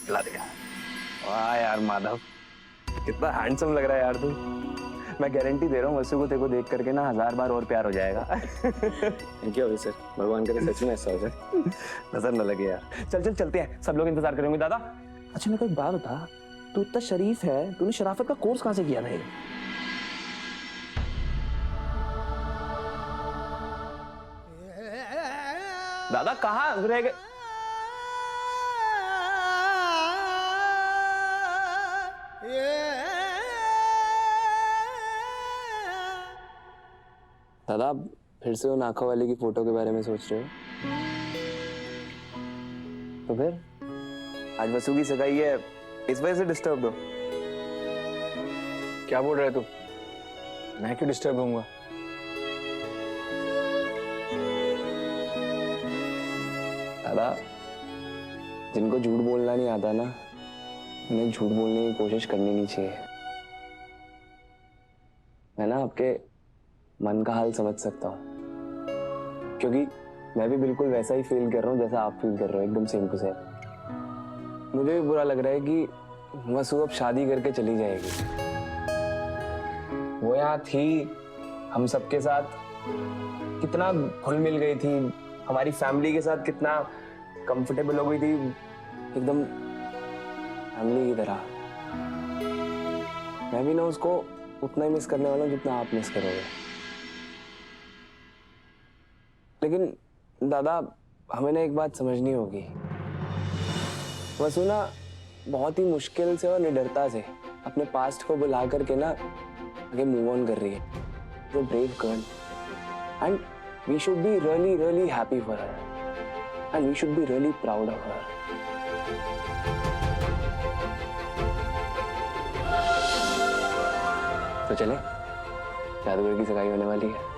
ला दिया। वाह यार माधव, कितना हैंडसम लग रहा है यार तू। मैं गारंटी दे रहा हूँ वसु को तेरे को देख करके ना 1000 बार और प्यार हो जाएगा। थैंक यू सर, भगवान करे सच में ऐसा हो जाए। नजर न लगे यार। चल चल चलते हैं, सब लोग इंतजार करेंगे। दादा अच्छा मेरे को एक बात बता, तू इतना शरीफ है, तूने शराफत का कोर्स कहाँ से किया था? दादा कहाँ रह गए? दादा फिर से उन आंखों वाले की फोटो के बारे में सोच रहे हो? तो फिर आज वसु की सगाई है, इस वजह से डिस्टर्ब हो? क्या बोल रहे तू? मैं क्यों डिस्टर्ब होऊंगा? दादा जिनको झूठ बोलना नहीं आता ना, उन्हें झूठ बोलने की कोशिश करनी नहीं चाहिए। मैं ना आपके मन का हाल समझ सकता हूँ, क्योंकि मैं भी बिल्कुल वैसा ही फील कर रहा हूँ जैसा आप फील कर रहे हो, एकदम सेम टू सेम। मुझे भी बुरा लग रहा है कि वसु अब शादी करके चली जाएगी। वो यहाँ थी, हम सबके साथ कितना घुल मिल गई थी, हमारी फैमिली के साथ कितना कंफर्टेबल हो गई थी, एकदम फैमिली की तरह। मैं भी ना उसको उतना ही मिस करने वाला हूँ जितना आप मिस करोगे। लेकिन दादा हमें ना एक बात समझनी होगी, वसु ना बहुत ही मुश्किल से और निडरता से अपने पास्ट को बुला करके ना आगे मूव ऑन कर रही है। वो brave girl and we should be really really happy for her and we should be really proud of her. तो चले, जादूगर की सगाई होने वाली है।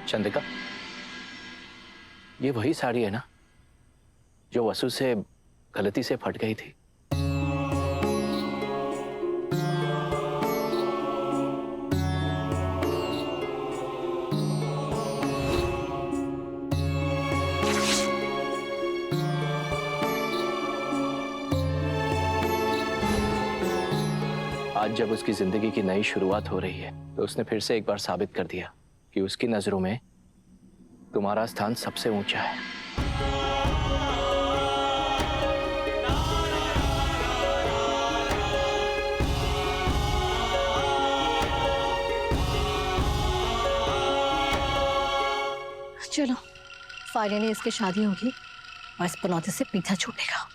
चंद्रिका, ये वही साड़ी है ना जो वसु से गलती से फट गई थी? आज जब उसकी जिंदगी की नई शुरुआत हो रही है तो उसने फिर से एक बार साबित कर दिया कि उसकी नजरों में तुम्हारा स्थान सबसे ऊंचा है। चलो फाइनली इसकी शादी होगी और इस पनौती से पीछा छूटेगा।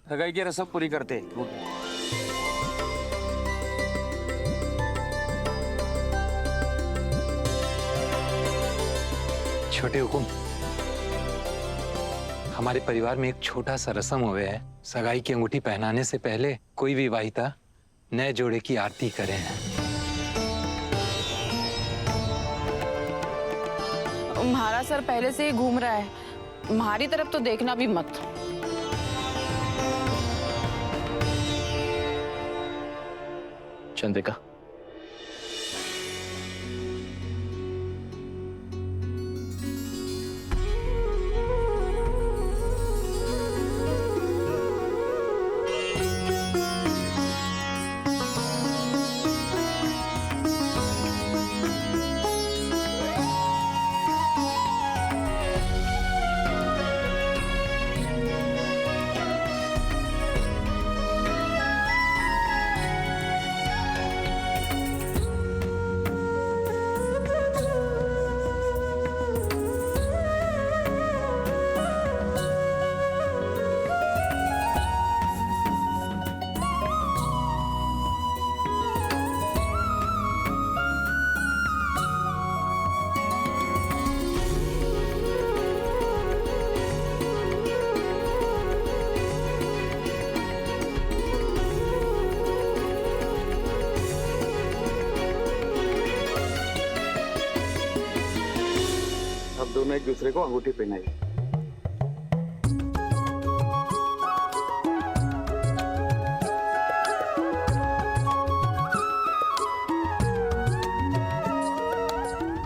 सगाई की रस्म पूरी करते। छोटे हुकुम, हमारे परिवार में एक छोटा सा रस्म हुए है। सगाई की अंगूठी पहनाने से पहले कोई भी वाहिता नए जोड़े की आरती करे हैं। तुम्हारा सर पहले से ही घूम रहा है, हमारी तरफ तो देखना भी मत। चंद्रिका, अब दोनों एक दूसरे को अंगूठी पहनाइए।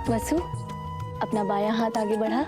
वसु, अपना बायां हाथ आगे बढ़ा।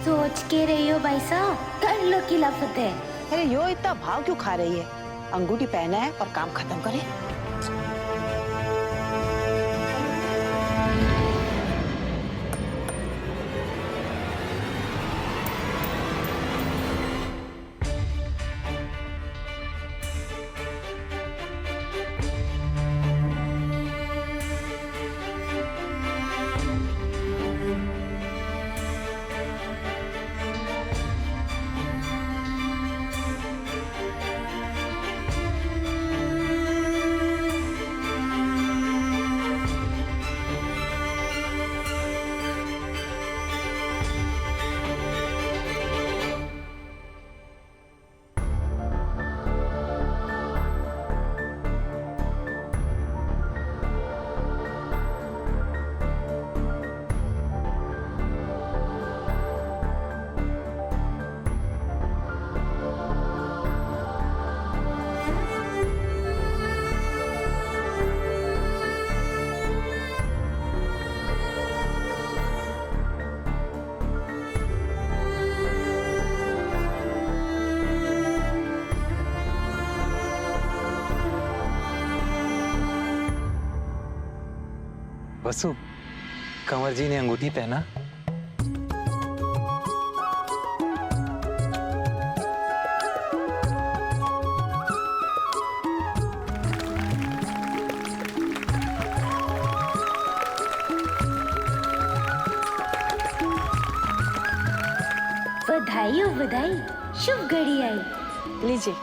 सोच के रही हो भाई साहब, कर लो खिलाफत है। अरे यो इतना भाव क्यों खा रही है? अंगूठी पहना है और काम खत्म करे। वसु, कंवर जी ने अंगूठी पहना। बधाई हो बधाई, शुभ घड़ी आई। लीजिए,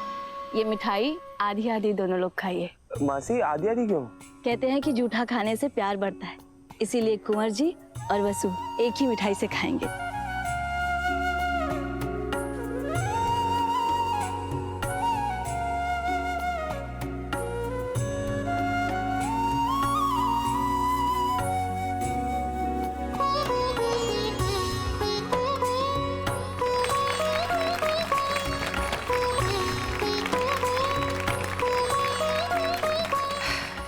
ये मिठाई आधी आधी दोनों लोग खाइए। मासी आधी आधी क्यों? कहते हैं कि जूठा खाने से प्यार बढ़ता है, इसीलिए कुंवर जी और वसु एक ही मिठाई से खाएंगे।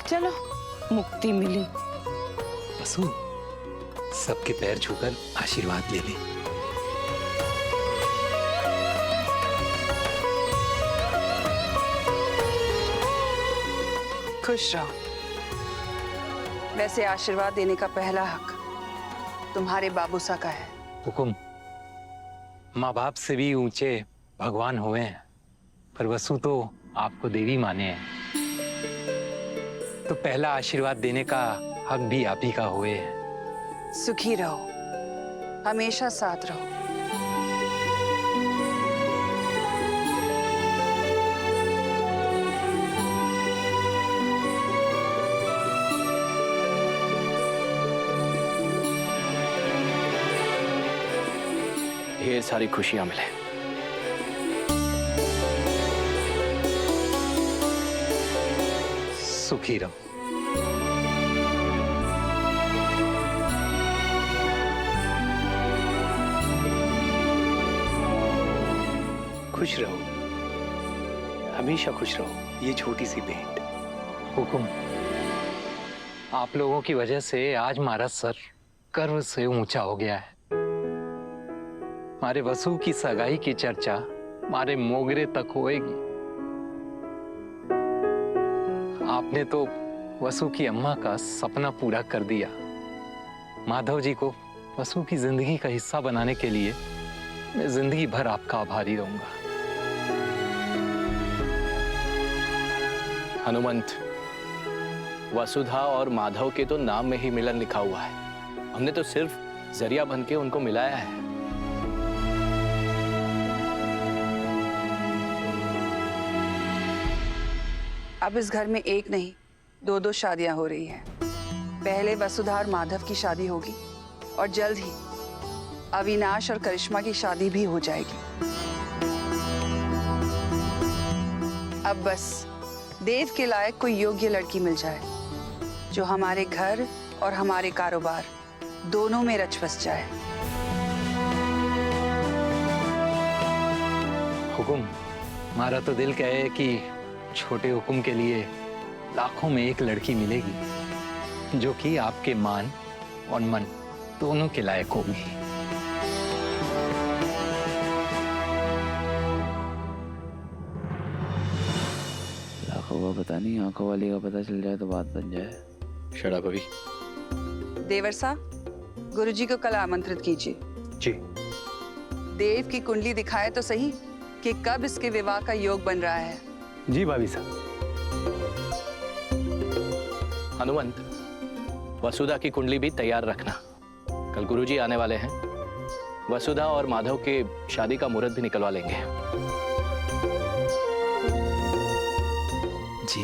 चलो मुक्ति मिली। वसु, सबके पैर छूकर आशीर्वाद ले ले। खुश रहो। वैसे आशीर्वाद देने का पहला हक तुम्हारे बाबूसा का है। हुकुम, माँ बाप से भी ऊंचे भगवान हुए हैं, पर वसु तो आपको देवी माने हैं, तो पहला आशीर्वाद देने का हक भी आप ही का हुए है। सुखी रहो, हमेशा साथ रहो। ढेर सारी खुशियां मिले। सुखी रहो। खुश रहो, हमेशा खुश रहो। ये छोटी सी भेंट। हुकुम, आप लोगों की वजह से आज हमारा सर गर्व से ऊंचा हो गया है। हमारे वसु की सगाई की चर्चा हमारे मोगरे तक होएगी। आपने तो वसु की अम्मा का सपना पूरा कर दिया। माधव जी को वसु की जिंदगी का हिस्सा बनाने के लिए मैं जिंदगी भर आपका आभारी रहूंगा। हनुमंत, वसुधा और माधव के तो नाम में ही मिलन लिखा हुआ है। हमने तो सिर्फ जरिया बन के उनको मिलाया है। अब इस घर में एक नहीं, दो शादियां हो रही हैं। पहले वसुधा और माधव की शादी होगी और जल्द ही अविनाश और करिश्मा की शादी भी हो जाएगी। अब बस देव के लायक कोई योग्य लड़की मिल जाए जो हमारे घर और हमारे कारोबार दोनों में रच बस जाए। हुकुम, हमारा तो दिल कहे कि छोटे हुकुम के लिए लाखों में एक लड़की मिलेगी जो कि आपके मान और मन दोनों के लायक होगी। लाखों का पता नहीं, आंखों वाली का पता चल जाए तो बात बन जाए। शड़ा भवी। देवर साहब, गुरुजी को कल आमंत्रित कीजिए। जी। देव की कुंडली दिखाए तो सही कि कब इसके विवाह का योग बन रहा है। जी भाभी साहब। हनुमंत, वसुधा की कुंडली भी तैयार रखना। कल गुरुजी आने वाले हैं। वसुधा और माधव के शादी का मुहूर्त भी निकलवा लेंगे। जी।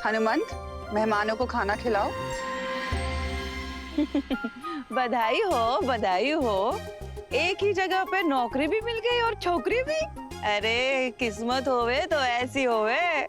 हनुमंत, मेहमानों को खाना खिलाओ। बधाई हो, बधाई हो। एक ही जगह पे नौकरी भी मिल गई और छोकरी भी। अरे किस्मत होवे तो ऐसी होवे।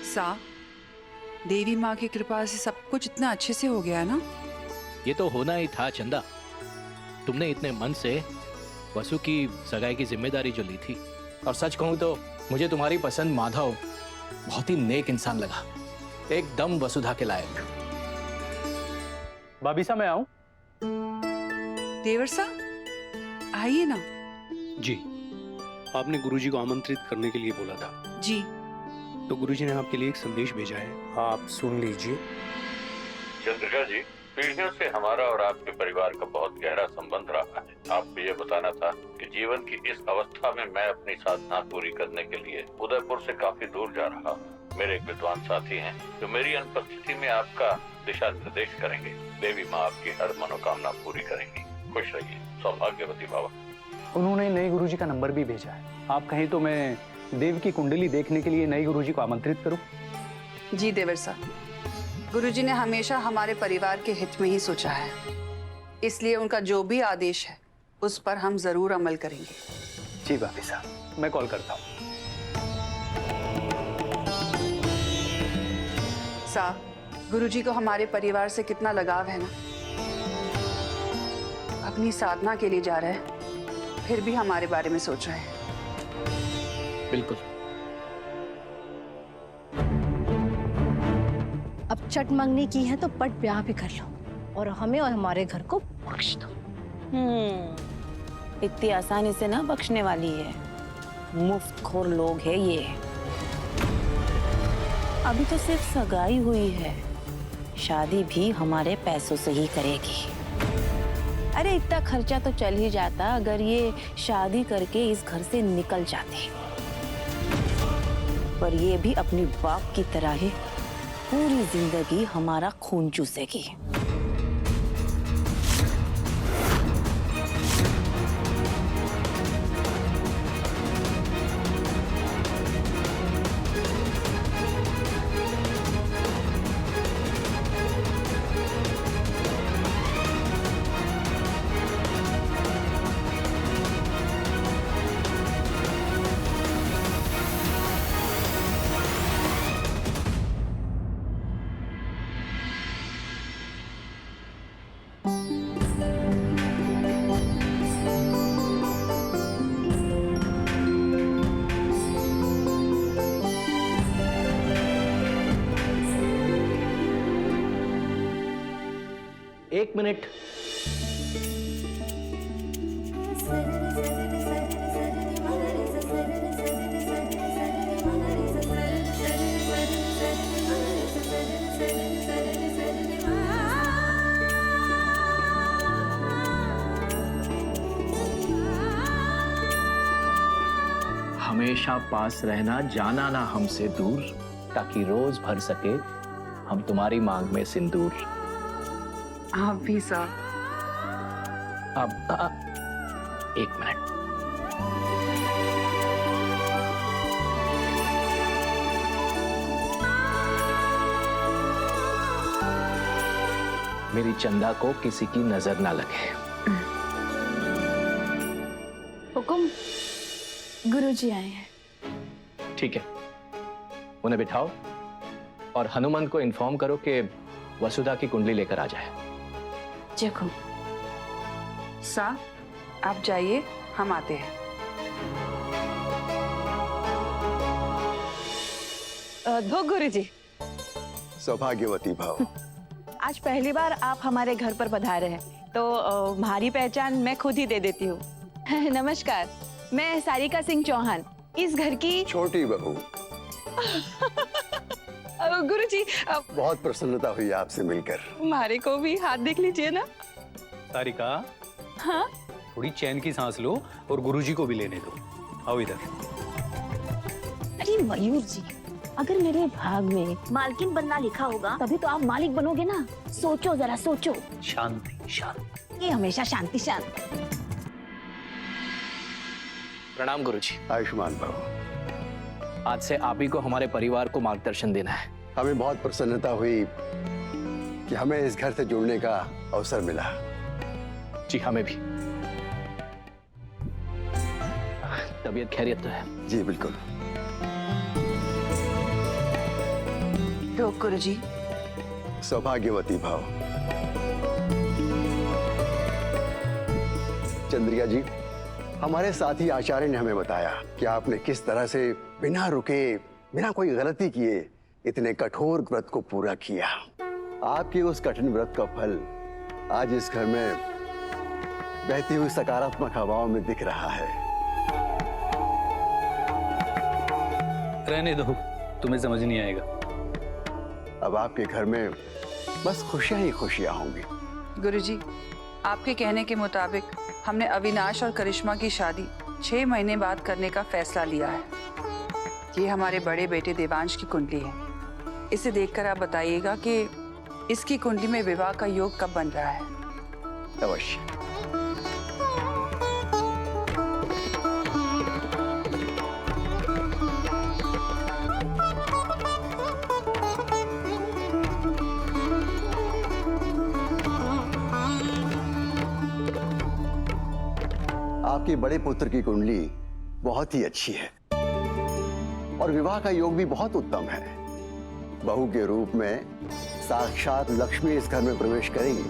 सा, देवी माँ की कृपा से सब कुछ इतना अच्छे से हो गया ना। ये तो होना ही था चंदा। तुमने इतने मन से वसु की सगाई की जिम्मेदारी जो ली थी, और सच कहूं तो मुझे तुम्हारी पसंद माधव बहुत ही नेक इंसान लगा, एकदम वसुधा के लायक। भाभी साहब मैं आऊं? देवर साहब आइए ना। जी। आपने गुरुजी को आमंत्रित करने के लिए बोला था। जी। तो गुरुजी ने आपके लिए एक संदेश भेजा है, आप सुन लीजिए। चंद्रिका जी, पीढ़ियों से हमारा और आपके परिवार का बहुत गहरा संबंध रहा है। आपको ये बताना था कि जीवन की इस अवस्था में मैं अपनी साधना पूरी करने के लिए उदयपुर से काफी दूर जा रहा हूँ। मेरे एक विद्वान साथी हैं जो मेरी अनुपस्थिति में आपका दिशा निर्देश करेंगे। देवी माँ आपकी हर मनोकामना पूरी करेंगी। खुश रहिए, सौभाग्यवती बाबा। उन्होंने नए गुरुजी का नंबर भी भेजा है। आप कहें तो मैं देव की कुंडली देखने के लिए नए गुरुजी को आमंत्रित करूं? जी देवर साहब, गुरुजी ने हमेशा हमारे परिवार के हित में ही सोचा है, इसलिए उनका जो भी आदेश है उस पर हम जरूर अमल करेंगे। जी भाभी साहब, मैं कॉल करता हूँ। गुरुजी को हमारे परिवार से कितना लगाव है ना। अपनी साधना के लिए जा रहे हैं, फिर भी हमारे बारे में सोच रहे हैं। बिल्कुल। अब चट मंगनी की है तो पट ब्याह भी कर लो और हमें और हमारे घर को बख्श दो। इतनी आसानी से ना बख्शने वाली है, मुफ्तखोर लोग है ये। अभी तो सिर्फ सगाई हुई है, शादी भी हमारे पैसों से ही करेगी। अरे इतना खर्चा तो चल ही जाता अगर ये शादी करके इस घर से निकल जाती, पर ये भी अपनी बाप की तरह ही पूरी जिंदगी हमारा खून चूसेगी। एक मिनट। हमेशा पास रहना, जाना ना हमसे दूर, ताकि रोज भर सके हम तुम्हारी मांग में सिंदूर। आप भी सर। अब एक मिनट। मेरी चंदा को किसी की नजर ना लगे। हुकुम, गुरुजी आए हैं। ठीक है, उन्हें बिठाओ और हनुमंत को इन्फॉर्म करो कि वसुधा की कुंडली लेकर आ जाए। जी हुकुम। आप जाइए, हम आते हैं। धो गुरुजी। सौभाग्यवती भव। आज पहली बार आप हमारे घर पर पधारे हैं, तो हमारी पहचान मैं खुद ही दे देती हूँ। नमस्कार, मैं सारिका सिंह चौहान, इस घर की छोटी बहू। गुरुजी, बहुत प्रसन्नता हुई आपसे मिलकर। हमारे को भी हाथ देख लीजिए ना। सारिका, हाँ? थोड़ी चैन की सांस लो और गुरुजी को भी लेने दो। आओ इधर। अरे मयूर जी, अगर मेरे भाग में मालकिन बनना लिखा होगा तभी तो आप मालिक बनोगे ना। सोचो जरा, सोचो। शांति शांति। ये हमेशा शांति शांति। प्रणाम गुरुजी। आयुष्मान भव। आज से आप ही को हमारे परिवार को मार्गदर्शन देना है। हमें बहुत प्रसन्नता हुई कि हमें इस घर से जुड़ने का अवसर मिला। जी हमें भी। तबीयत खैरियत तो है? जी बिल्कुल। तो गुरुजी। सौभाग्यवती भव। चंद्रिका जी, हमारे साथी आचार्य ने हमें बताया कि आपने किस तरह से बिना रुके, बिना कोई गलती किए इतने कठोर व्रत को पूरा किया। आपके उस कठिन व्रत का फल आज इस घर में बहती हुई सकारात्मक हवाओं में दिख रहा है। रहने दो, तुम्हें समझ नहीं आएगा। अब आपके घर में बस खुशियां ही खुशियां होंगी। गुरुजी, आपके कहने के मुताबिक हमने अविनाश और करिश्मा की शादी 6 महीने बाद करने का फैसला लिया है। ये हमारे बड़े बेटे देवांश की कुंडली है। इसे देखकर आप बताइएगा कि इसकी कुंडली में विवाह का योग कब बन रहा है। अवश्य। आपके बड़े पुत्र की कुंडली बहुत ही अच्छी है और विवाह का योग भी बहुत उत्तम है। बहू के रूप में साक्षात लक्ष्मी इस घर में प्रवेश करेंगी।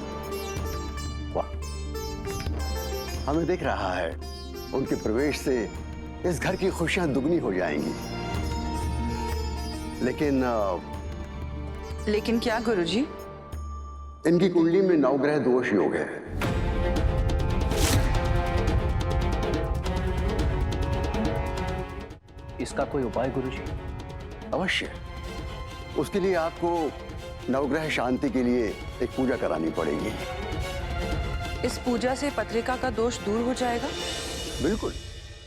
वाह, हमें दिख रहा है उनके प्रवेश से इस घर की खुशियां दुगनी हो जाएंगी। लेकिन क्या गुरुजी? इनकी कुंडली में नवग्रह दोष योग है। इसका कोई उपाय गुरुजी? अवश्य। उसके लिए आपको नवग्रह शांति के लिए एक पूजा करानी पड़ेगी। इस पूजा से पत्रिका का दोष दूर हो जाएगा? बिल्कुल।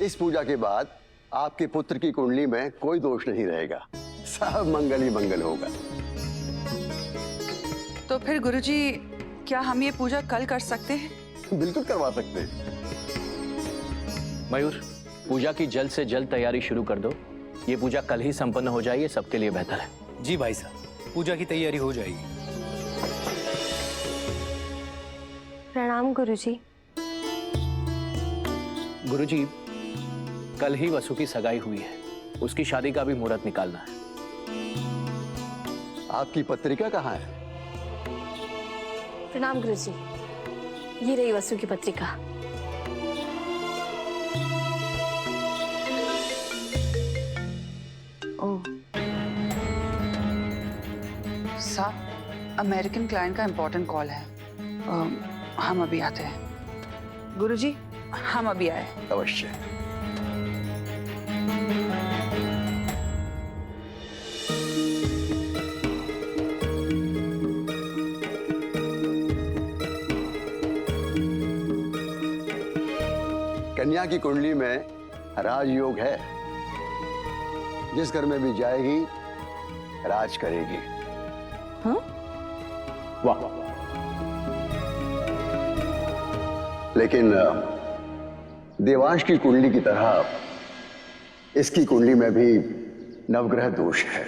इस पूजा के बाद आपके पुत्र की कुंडली में कोई दोष नहीं रहेगा, सब मंगल ही मंगल होगा। तो फिर गुरुजी, क्या हम ये पूजा कल कर सकते हैं? बिल्कुल करवा सकते हैं। मयूर, पूजा की जल्द से जल्द तैयारी शुरू कर दो। ये पूजा कल ही संपन्न हो जाए, ये सबके लिए बेहतर है। जी भाई साहब, पूजा की तैयारी हो जाएगी। प्रणाम गुरुजी। गुरुजी, कल ही वसु की सगाई हुई है, उसकी शादी का भी मुहूर्त निकालना है। आपकी पत्रिका कहाँ है? प्रणाम गुरुजी, ये रही वसु की पत्रिका। साहब, अमेरिकन क्लाइंट का इंपॉर्टेंट कॉल है। हम अभी आते हैं। गुरुजी, हम अभी आए। अवश्य। कन्या की कुंडली में राजयोग है। जिस घर में भी जाएगी राज करेगी। हाँ? वाह। लेकिन देवांश की कुंडली की तरह इसकी कुंडली में भी नवग्रह दोष है।